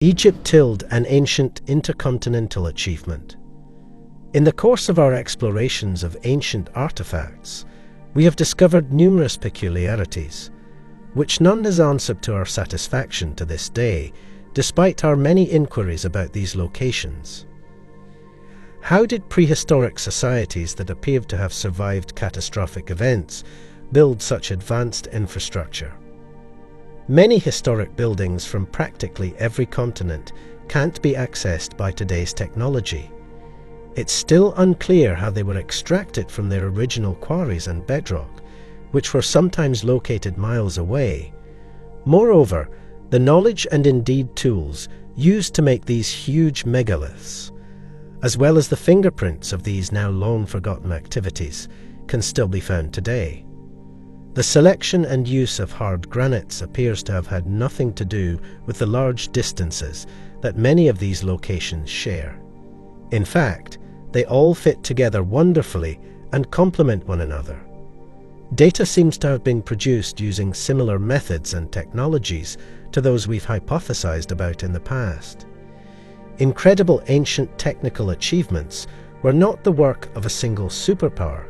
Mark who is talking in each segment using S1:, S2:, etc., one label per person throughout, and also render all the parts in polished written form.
S1: Egypt tilled an ancient intercontinental achievement. In the course of our explorations of ancient artifacts, we have discovered numerous peculiarities, which none has answered to our satisfaction to this day, despite our many inquiries about these locations. How did prehistoric societies that appeared to have survived catastrophic events build such advanced infrastructure? Many historic buildings from practically every continent can't be accessed by today's technology. It's still unclear how they were extracted from their original quarries and bedrock, which were sometimes located miles away. Moreover, the knowledge and indeed tools used to make these huge megaliths, as well as the fingerprints of these now long-forgotten activities, can still be found today. The selection and use of hard granites appears to have had nothing to do with the large distances that many of these locations share. In fact, they all fit together wonderfully and complement one another. Data seems to have been produced using similar methods and technologies to those we've hypothesized about in the past. Incredible ancient technical achievements were not the work of a single superpower,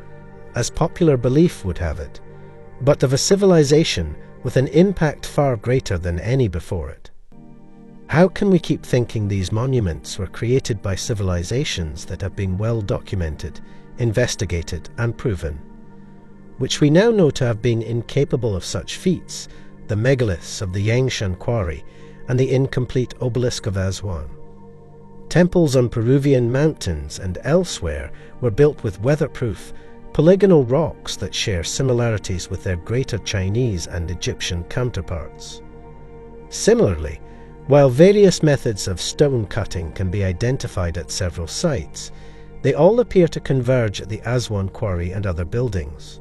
S1: as popular belief would have it, but of a civilization with an impact far greater than any before it. How can we keep thinking these monuments were created by civilizations that have been well documented, investigated and proven, which we now know to have been incapable of such feats, the megaliths of the Yangshan Quarry and the incomplete obelisk of Aswan? Temples on Peruvian mountains and elsewhere were built with weatherproof, polygonal rocks that share similarities with their Greater Chinese and Egyptian counterparts. Similarly, while various methods of stone cutting can be identified at several sites, they all appear to converge at the Aswan Quarry and other buildings.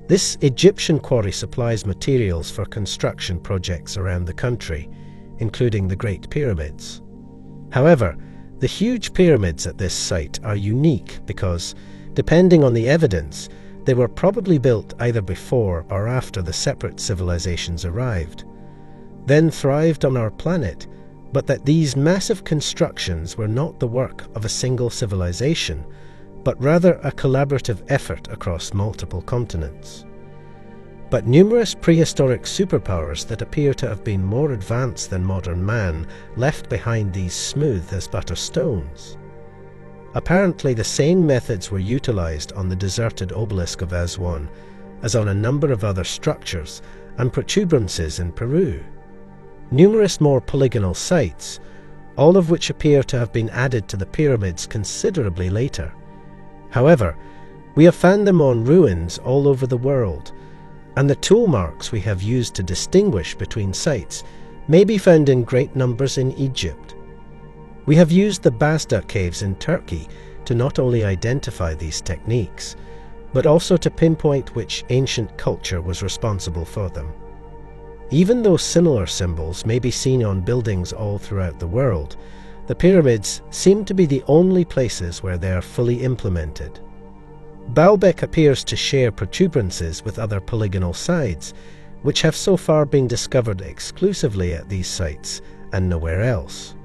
S1: This Egyptian quarry supplies materials for construction projects around the country, including the Great Pyramids. However, the huge pyramids at this site are unique because, depending on the evidence, they were probably built either before or after the separate civilizations arrived, then thrived on our planet, but that these massive constructions were not the work of a single civilization, but rather a collaborative effort across multiple continents. But numerous prehistoric superpowers that appear to have been more advanced than modern man left behind these smooth as butter stones. Apparently the same methods were utilized on the deserted obelisk of Aswan as on a number of other structures and protuberances in Peru. Numerous more polygonal sites, all of which appear to have been added to the pyramids considerably later. However, we have found them on ruins all over the world, and the tool marks we have used to distinguish between sites may be found in great numbers in Egypt. We have used the Bazda caves in Turkey to not only identify these techniques, but also to pinpoint which ancient culture was responsible for them. Even though similar symbols may be seen on buildings all throughout the world, the pyramids seem to be the only places where they are fully implemented. Baalbek appears to share protuberances with other polygonal sides, which have so far been discovered exclusively at these sites and nowhere else.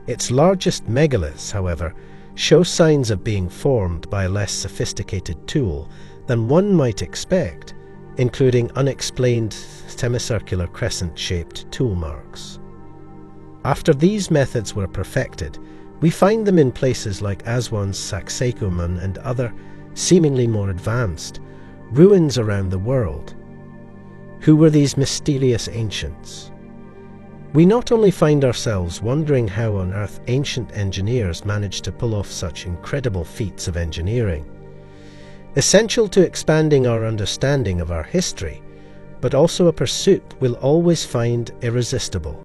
S1: Its largest megaliths, however, show signs of being formed by a less sophisticated tool than one might expect, including unexplained semicircular crescent-shaped tool marks. After these methods were perfected, we find them in places like Aswan's Sacsayhuaman and other, seemingly more advanced, ruins around the world. Who were these mysterious ancients? We not only find ourselves wondering how on earth ancient engineers managed to pull off such incredible feats of engineering, essential to expanding our understanding of our history, but also a pursuit we'll always find irresistible.